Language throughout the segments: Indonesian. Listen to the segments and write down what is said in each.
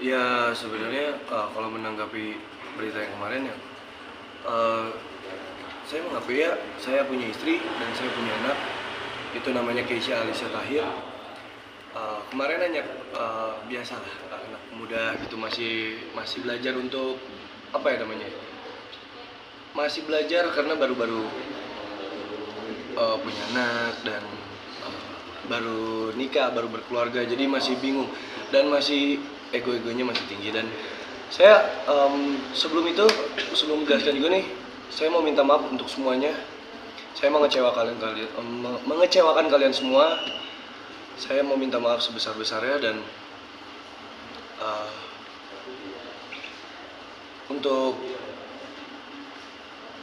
Ya sebenarnya kalau menanggapi berita yang kemarin ya, eh, saya mengakui ya, saya punya istri dan saya punya anak. Itu namanya Keisha Alicia Tahir. Kemarin hanya biasalah, anak muda gitu masih masih belajar untuk apa ya namanya? Masih belajar karena baru-baru punya anak dan baru nikah, baru berkeluarga, jadi masih bingung dan masih ego-egonya masih tinggi. Dan saya sebelum itu, sebelum menjelaskan juga nih, saya mau minta maaf untuk semuanya. Saya mengecewakan kalian semua. Saya mau minta maaf sebesar-besarnya dan uh, untuk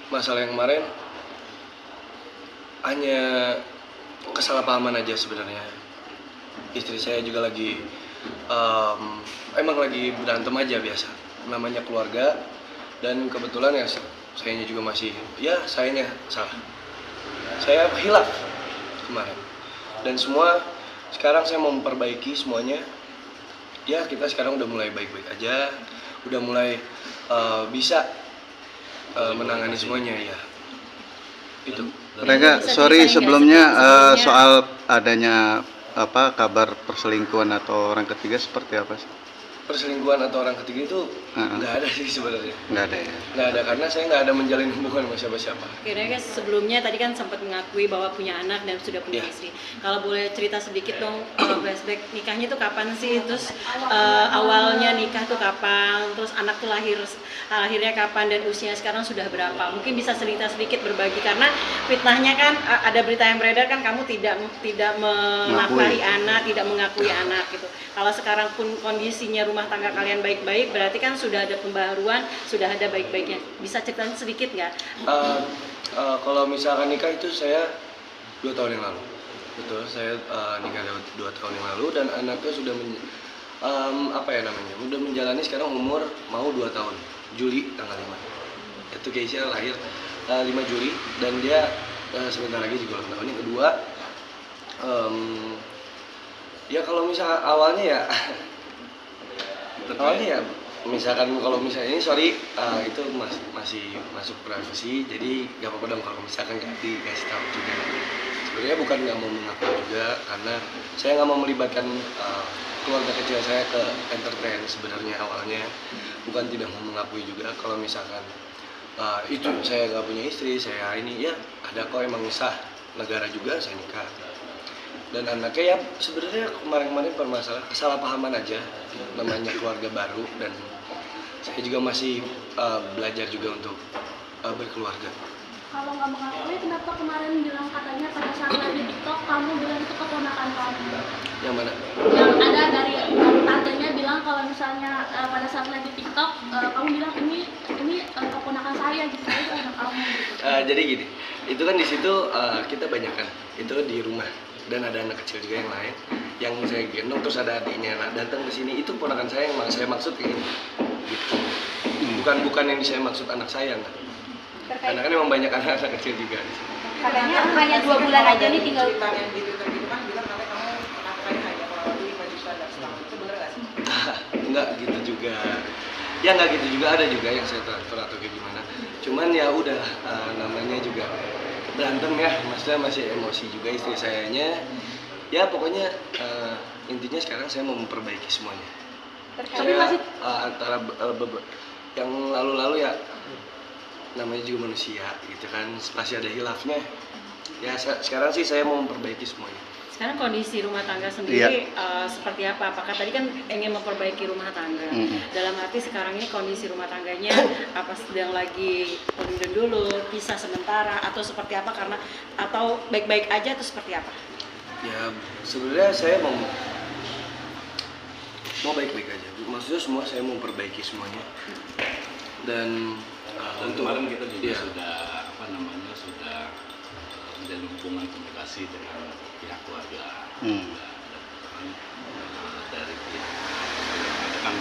masalah yang kemarin hanya kesalahpahaman aja sebenarnya. Istri saya juga lagi emang lagi berantem aja biasa, namanya keluarga. Dan kebetulan ya sayanya juga masih, ya sayanya salah, saya hilaf kemarin. Dan semua sekarang saya mau memperbaiki semuanya. Ya kita sekarang udah mulai baik-baik aja, udah mulai bisa menangani semuanya ya. Itu. Rega, sorry sebelumnya soal adanya kabar perselingkuhan atau orang ketiga seperti apa sih? Perselingkuhan atau orang ketiga itu nggak ada sih sebenarnya. Nggak ada ya? Nggak ada, karena saya nggak ada menjalin hubungan sama siapa-siapa. Oke, guys, sebelumnya tadi kan sempat mengakui bahwa punya anak dan sudah punya istri. Kalau boleh cerita sedikit dong, flashback nikahnya tuh kapan sih? Terus awalnya nikah tuh kapan? Terus anak tuh lahirnya kapan dan usianya sekarang sudah berapa? Mungkin bisa cerita sedikit berbagi, karena fitnahnya kan ada berita yang beredar kan kamu tidak menafkahi anak, tidak mengakui anak gitu. Kalau sekarang pun kondisinya rumah tangga kalian baik-baik, berarti kan sudah ada pembaharuan, sudah ada baik-baiknya. Bisa ceritain sedikit nggak? Kalau misalkan nikah itu saya 2 tahun yang lalu. Betul, saya nikah 2 tahun yang lalu dan anaknya sudah udah menjalani sekarang umur mau 2 tahun. Juli tanggal 5. Itu Keisha lahir 5 Juli dan dia sebentar lagi juga ulang tahun. Yang kedua, ya kalau misalkan awalnya ya misalkan kalau misalnya ini sorry, itu masih masuk privasi, jadi nggak apa-apa dong kalau misalkan nggak dikasih tahu juga. Sebenarnya bukan nggak mau mengaku juga, karena saya nggak mau melibatkan keluarga kecil saya ke entertain. Sebenarnya awalnya bukan tidak mau mengakui juga kalau misalkan itu saya nggak punya istri, saya ini ya ada kok emang sah negara juga saya nikah. Dan anaknya ya sebenarnya kemarin-kemarin permasalahan kesalahpahaman aja, namanya keluarga baru dan saya juga masih belajar juga untuk berkeluarga. Kalau nggak mengakui, kenapa kemarin bilang katanya pada saat live di TikTok kamu bilang itu keponakan kamu? Yang mana? Yang ada dari tantenya bilang kalau misalnya pada saat live di TikTok kamu bilang ini keponakan saya gitu, itu anak kamu gitu. Jadi gini, itu kan di situ kita banyak kan, itu di rumah dan ada anak kecil juga yang lain yang saya gendong, terus ada adiknya datang ke sini, itu ponakan saya yang saya maksud kayak ini gitu. Bukan yang saya maksud anak saya enggak. Karena kan memang banyak anak kecil juga di sini. Katanya hanya 2 bulan aja nih tinggal. Yang di Twitter gitu kan bilang katanya kamu nafkahin hanya kurang lebih 5 juta dan setahun, itu bener gak sih? Enggak gitu juga. Ya enggak gitu juga, ada juga yang saya transfer atau kayak gimana. Cuman ya udah namanya juga berantem ya, maksudnya masih emosi juga istri sayanya. Ya pokoknya intinya sekarang saya mau memperbaiki semuanya. Saya antara yang lalu-lalu ya namanya juga manusia gitu kan, pasti ada hilafnya. Ya sekarang sih saya mau memperbaiki semuanya. Sekarang kondisi rumah tangga sendiri seperti apa? Apakah tadi kan ingin memperbaiki rumah tangga? Dalam arti sekarang ini kondisi rumah tangganya apa sedang lagi pendem dulu, pisah sementara atau seperti apa, karena atau baik-baik aja atau seperti apa? Ya sebenarnya saya mau baik-baik aja. Maksudnya semua saya mau memperbaiki semuanya. Dan untuk kemarin kita juga sudah sudah menjalin hubungan komunikasi dengan pihak keluarga. Dari pihak kita kan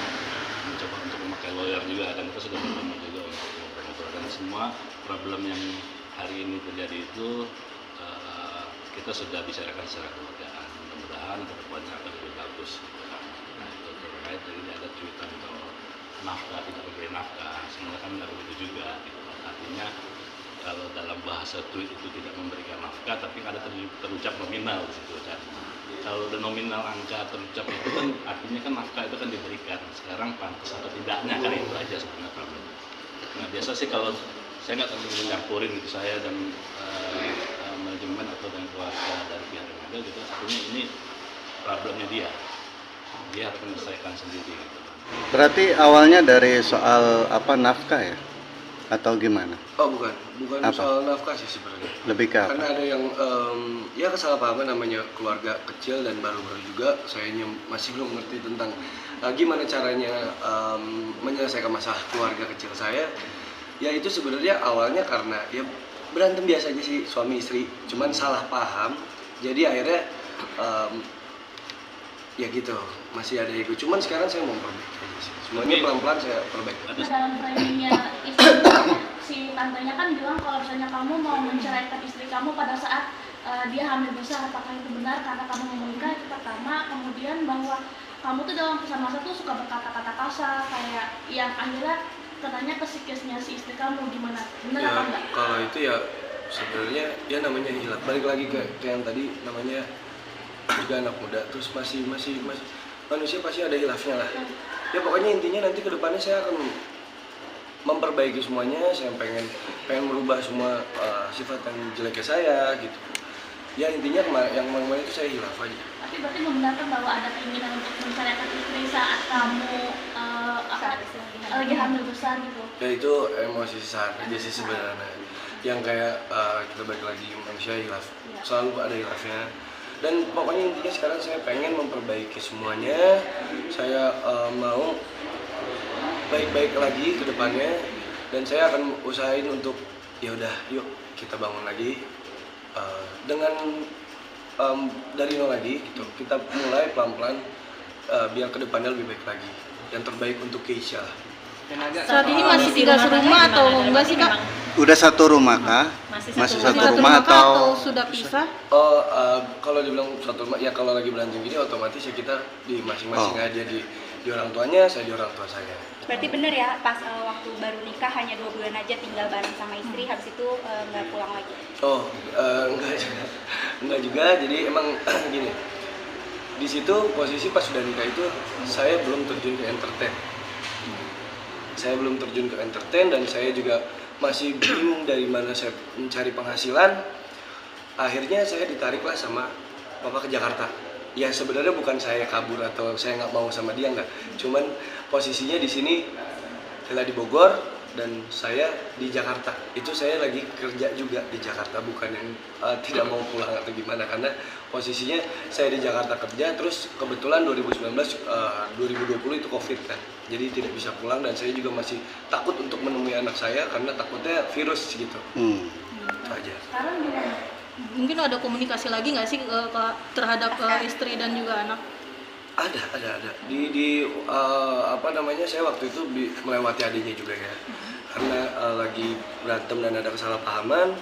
mencoba untuk memakai lawyer juga, dan kita sudah bertemu juga untuk mengatur, dan semua problem yang hari ini terjadi itu kita sudah bicarakan secara keluargaan. Mudah-mudahan kedepannya akan lebih bagus. Nah, itu terkait dari ada cuitan atau nafkah tidak memberi nafkah, sebenarnya kan nggak begitu juga gitu. Artinya kalau dalam bahasa tweet itu tidak memberikan nafkah, tapi ada terucap nominal di situ kan. Kalau ada nominal angka terucap itu kan artinya kan nafkah itu kan diberikan. Sekarang pantas atau tidaknya kan itu aja sebenarnya problemnya. Nah biasa sih kalau saya nggak terlalu menyampurin gitu, saya dan manajemen atau dan keluarga dari pihak yang ada gitu, artinya ini problemnya dia harus menyelesaikan sendiri gitu. Berarti awalnya dari soal apa, nafkah ya? Atau gimana? Oh bukan Apa? soal nafkah sih sebenarnya. Lebih ke apa? Karena ada yang ya kesalahpahaman, namanya keluarga kecil dan baru-baru juga sayanya masih belum ngerti tentang gimana caranya menyelesaikan masalah keluarga kecil saya. Ya itu sebenarnya awalnya karena ya berantem biasa aja sih suami istri, cuman salah paham. Jadi akhirnya ya gitu, masih ada ego. Cuman sekarang saya mau perbaiki aja sih. Semuanya pelan-pelan saya perbaiki. Dalam framingnya istri, si tantenya kan bilang kalau misalnya kamu mau menceraikan istri kamu pada saat dia hamil besar, apakah itu benar karena kamu mau menikah? Itu pertama. Kemudian bahwa kamu tuh dalam pesan masa tuh suka berkata-kata kasar, kayak yang akhirnya katanya ke psikisnya si istri kamu, gimana? Benar Ya, apa enggak? kalau itu ya sebenarnya ya namanya hilaf. Balik lagi ke yang tadi, namanya juga anak muda, terus masih manusia pasti ada hilafnya lah. Ya pokoknya intinya nanti ke depannya saya akan memperbaiki semuanya. Saya pengen merubah semua sifat yang jeleknya saya gitu. Ya intinya yang kemarin itu saya hilaf aja. Tapi berarti membenarkan bahwa ada keinginan untuk menceraikan istri saat kamu lagi hamil besar gitu? Ya itu emosi saat aja sih sebenarnya. Yang kayak kita balik lagi, manusia hilaf, selalu ada hilafnya. Dan pokoknya intinya sekarang saya pengen memperbaiki semuanya. Saya mau baik-baik lagi ke depannya, dan saya akan usahain untuk ya udah yuk kita bangun lagi dengan dari nol lagi gitu. Kita mulai pelan-pelan biar ke depannya lebih baik lagi. Yang terbaik untuk Keisha. Saat ini masih tinggal serumah atau enggak sih Kak? Udah satu rumah kah? Masih satu rumah atau sudah pisah? Oh, kalau dibilang satu rumah, ya kalau lagi berantem gini otomatis ya kita di masing-masing aja, di orang tuanya, saya di orang tua saya. Berarti bener ya, pas waktu baru nikah hanya 2 bulan aja tinggal bareng sama istri, habis itu nggak pulang lagi? Oh, enggak juga. Jadi emang gini, di situ posisi pas sudah nikah itu saya belum terjun ke entertain. Saya belum terjun ke entertain dan saya juga masih bingung dari mana saya mencari penghasilan. Akhirnya saya ditariklah sama papa ke Jakarta. Ya sebenarnya bukan saya kabur atau saya nggak mau sama dia, nggak. Cuman posisinya di sini adalah di Bogor dan saya di Jakarta. Itu saya lagi kerja juga di Jakarta, bukan yang tidak mau pulang atau gimana, karena posisinya saya di Jakarta kerja, terus kebetulan 2019 2020 itu Covid kan. Jadi tidak bisa pulang dan saya juga masih takut untuk menemui anak saya karena takutnya virus gitu. Itu aja. Sekarang gimana? Mungkin ada komunikasi lagi nggak sih terhadap istri dan juga anak? Ada. Di apa namanya, saya waktu itu melewati adiknya juga ya. Karena lagi berantem dan ada kesalahpahaman.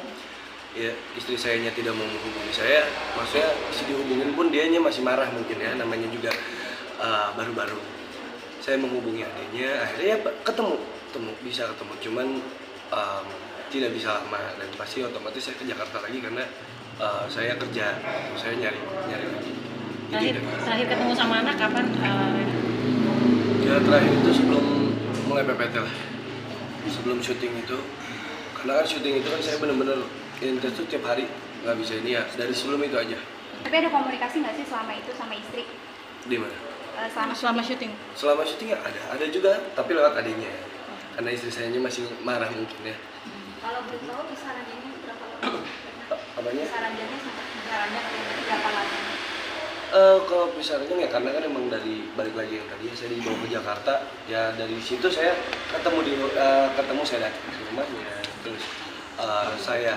Ya, istri sayanya tidak mau menghubungi saya. Maksudnya dihubungin pun dianya masih marah mungkin ya, namanya juga baru-baru. Saya menghubungi adiknya, akhirnya ya bisa ketemu. Cuman tidak bisa lama dan pasti otomatis saya ke Jakarta lagi karena saya kerja, saya nyari lagi. Terakhir ketemu sama anak kapan? Ya terakhir itu sebelum mulai PPT lah, sebelum syuting itu. Karena kan syuting itu kan saya bener-bener intens tuh tiap hari, nggak bisa ini ya, dari sebelum itu aja. Tapi ada komunikasi nggak sih selama itu sama istri? Di mana? Selama syuting? Selama syuting ya ada juga, tapi lewat adiknya ya. Karena istri saya masih marah mungkin ya. Kalau boleh tahu kisarannya berapa lama? Apanya? Kisarannya berapa lama? Kalau misalnya ya karena kan emang dari balik lagi yang tadi saya dibawa ke Jakarta, ya dari situ saya ketemu saya datang ke rumahnya, terus saya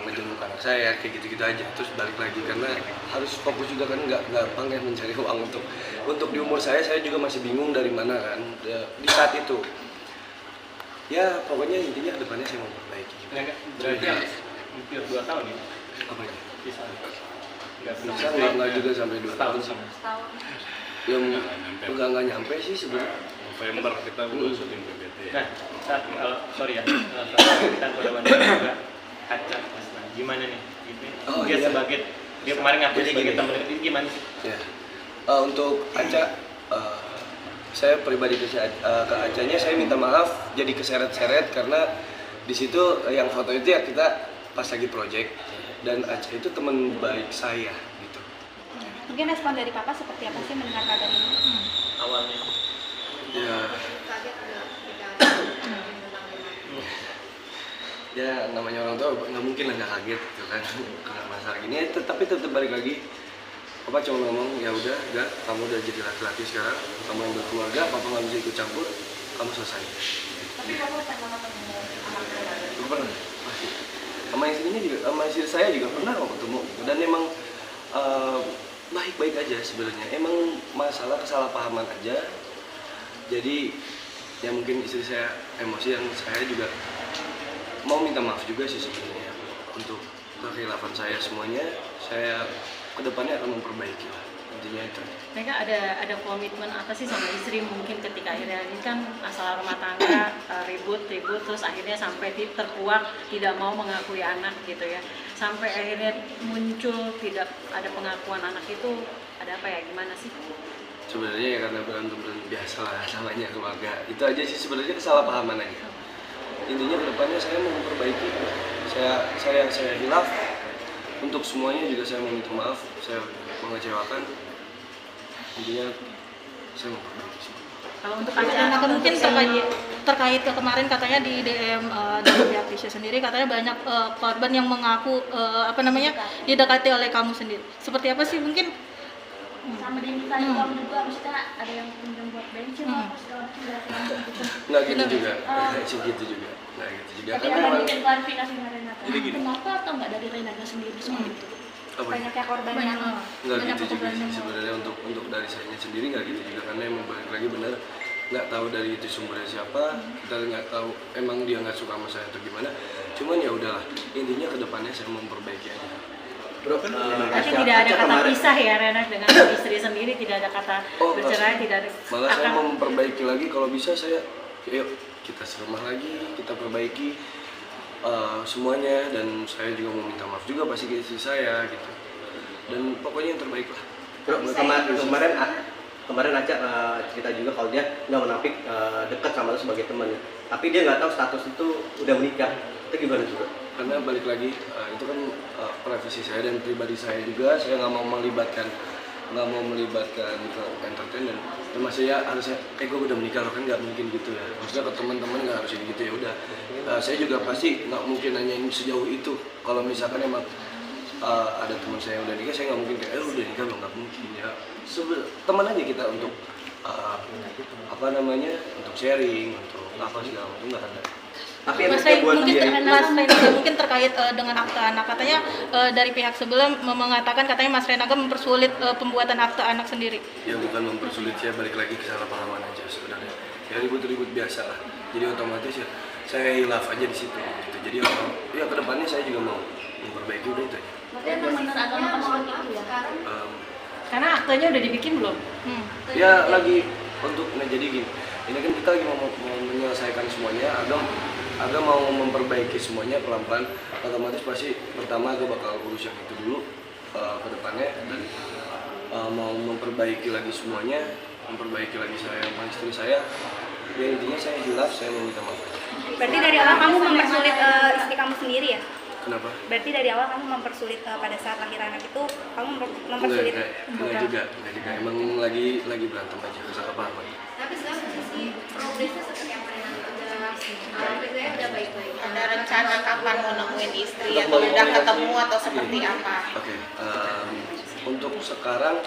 ngejenguk anak saya kayak gitu-gitu aja, terus balik lagi karena harus fokus juga kan, nggak gampang ya mencari uang untuk di umur saya juga masih bingung dari mana kan di saat itu. Ya pokoknya intinya kedepannya saya mau perbaiki. Berarti hampir 2 tahun ya? Apanya? Bisa Nggak juga sampai 2 tahun sih. Setahun. Ya nggak nyampe. nggak nyampe sih sebenarnya. November kita udah syuting PBT. Nah, sorry ya, kita udah banding juga Aca Mas. Nah, gimana nih? Gitu. Oh, Dia iya. sebagai dia kemarin ngaku Jadi sebagai gini. teman dekat, ini gimana sih? Ya. Untuk Aca, saya pribadi ke Acanya saya minta maaf jadi keseret-seret karena di situ yang foto itu ya kita pas lagi project dan Aca itu teman baik saya gitu. Mungkin respon dari Papa seperti apa sih mendengar kabar ini? Awalnya. Ya. Ya namanya orang tua nggak mungkin lah nggak kaget gitu kan karena masalah gini. Tapi tetap balik lagi. Papa cuma ngomong ya udah, kamu udah jadi laki-laki sekarang, kamu yang berkeluarga, Papa nggak bisa ikut campur, kamu selesai. Tapi Papa pernah ketemu anak saya. Gue pernah, pasti. Sama istrinya juga, sama istri saya juga pernah kok ketemu. Dan emang baik-baik aja sebenarnya. Emang masalah kesalahpahaman aja. Jadi ya mungkin istri saya emosi dan saya juga mau minta maaf juga sih sebenarnya untuk kekhilafan saya semuanya. Saya kedepannya akan memperbaiki lah, intinya itu. Mereka ada komitmen apa sih sama istri mungkin ketika akhirnya ini kan masalah rumah tangga ribut terus akhirnya sampai terkuak tidak mau mengakui anak gitu ya, sampai akhirnya muncul tidak ada pengakuan anak itu ada apa ya, gimana sih? Sebenarnya ya karena berantem biasa lah namanya keluarga, itu aja sih sebenarnya kesalahpahaman aja. Intinya kedepannya saya mau memperbaiki, saya hilaf. Untuk semuanya juga saya meminta maaf, saya mengecewakan. Intinya saya mau perbaiki semua. Kalau untuk Aca mungkin terkait ke kemarin katanya di DM dari pihak Tisha sendiri katanya banyak korban yang mengaku didekati oleh kamu sendiri. Seperti apa sih mungkin? Sama dinikahin kamu juga, maksudnya ada yang pinjam buat bensin apa segala macam gitu. Nggak gitu juga, segitu juga. Nggak gitu juga. Tapi Karena ada memang mungkin klarifikasi dari Renata. Jadi gini. Kenapa atau nggak dari Renata sendiri seperti itu? apa ya? Banyaknya korban yang Nggak banyak gitu juga korban sih yang- sebenarnya untuk dari saya sendiri nggak gitu juga karena emang balik lagi benar nggak tahu dari itu sumbernya siapa, kita nggak tahu emang dia nggak suka sama saya atau gimana. Cuman ya udahlah, intinya kedepannya saya memperbaiki aja. Bro, kan Berarti tidak ada kata pisah ya Renat dengan istri sendiri, tidak ada kata bercerai, tidak ada Malah saya mau memperbaiki lagi, kalau bisa saya yuk kita serumah lagi, kita perbaiki semuanya, dan saya juga mau minta maaf juga pasti ke istri saya gitu, dan pokoknya yang terbaik lah. Bro, kemarin Aca cerita juga kalau dia nggak menapik dekat sama lu sebagai teman, tapi dia nggak tahu status itu udah menikah. Itu gimana tuh, Bro? Karena balik lagi itu kan privasi saya dan pribadi saya juga, saya nggak mau melibatkan ke entertain dan masih ya harusnya gue udah menikah loh, kan nggak mungkin gitu ya, maksudnya ke teman-teman nggak harus gitu ya udah. Saya juga pasti nggak mungkin nanyain sejauh itu. Kalau misalkan emang ada teman saya yang udah nikah, saya nggak mungkin kayak udah nikah loh, nggak mungkin ya. Teman aja kita untuk untuk sharing, untuk apa segala macam, nggak ada. Tapi Mas emangnya Ray, buat mungkin dia mungkin terkait dengan akte anak, katanya dari pihak sebelah mengatakan katanya Mas Renaga mempersulit pembuatan akte anak sendiri. Ya bukan mempersulit, saya balik lagi kesalahpahaman aja sebenarnya. Ya ribut-ribut biasa lah. Jadi otomatis ya saya hilaf aja di situ. Gitu. Jadi ya kedepannya saya juga mau memperbaiki, udah itu aja. Berarti emang benar agama kamu seperti itu ya? karena aktenya udah dibikin belum? Ya lagi untuk jadi gini. Ini kan kita lagi mau menyelesaikan semuanya. Agak mau memperbaiki semuanya pelan-pelan, otomatis pasti pertama gue bakal urus yang itu dulu ke depannya, dan mau memperbaiki lagi semuanya, memperbaiki lagi saya sama istri saya. Ya intinya saya hilaf, saya mau minta maaf. Berarti dari awal kamu mempersulit istri kamu sendiri ya? Kenapa? Berarti dari awal kamu mempersulit pada saat lahir anak itu kamu mempersulit? Enggak juga. Emang lagi berantem aja, kesalahpahaman. Tapi sekarang posisi progresnya seperti apa ya? Udah baik-baik. Ada rencana kapan mau nemuin istri atau udah ketemu atau seperti apa? Oke, untuk sekarang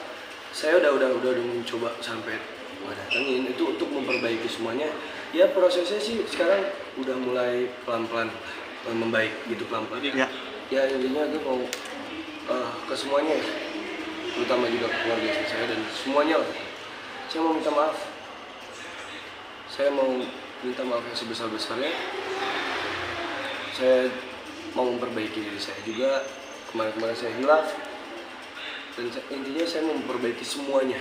saya udah mencoba sampai datengin itu untuk memperbaiki semuanya. Ya prosesnya sih sekarang udah mulai pelan-pelan membaik gitu, pelan-pelan. Ya intinya gue mau ke semuanya, terutama juga ke keluarga istri saya dan semuanya lah. Saya mau minta maaf. Saya mau minta maaf yang sebesar-besarnya. Saya mau memperbaiki diri saya juga. Kemarin-kemarin saya hilaf. Dan intinya saya mau memperbaiki semuanya.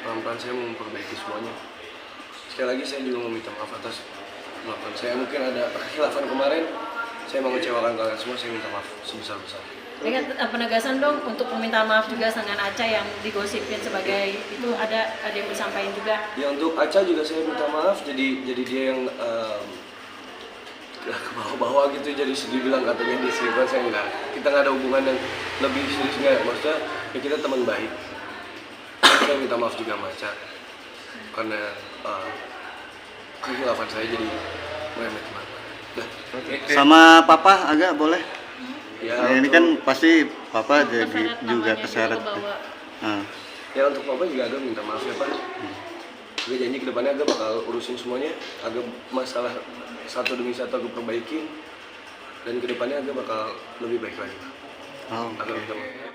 pelan-pelan saya mau memperbaiki semuanya. Sekali lagi saya juga meminta maaf atas melakukan saya mungkin ada kekhilafan kemarin, saya mengecewakan kalian semua, saya minta maaf sebesar-besarnya. Ini kan penegasan dong untuk permintaan maaf juga dengan Aca yang digosipin sebagai itu ada yang disampaikan juga. Ya untuk Aca juga saya minta maaf, jadi dia yang ke bawah-bawah gitu, jadi sedih bilang katanya dia selingkuhan. Saya enggak, kita nggak ada hubungan yang lebih serius, nggak, maksudnya ya kita teman baik. Saya minta maaf juga sama Aca karena kekhilafan saya jadi merembet kemana-mana. Sama papa agak boleh? Ya, Nah, ini kan pasti papa jadi Keseret juga namanya keseret. juga kebawa. Ya untuk papa juga Aga minta maaf ya Pak. Aga janji ke depannya Aga bakal urusin semuanya. Aga masalah satu demi satu Aga perbaikin. Dan ke depannya Aga bakal lebih baik lagi. Oh, Aga minta maaf.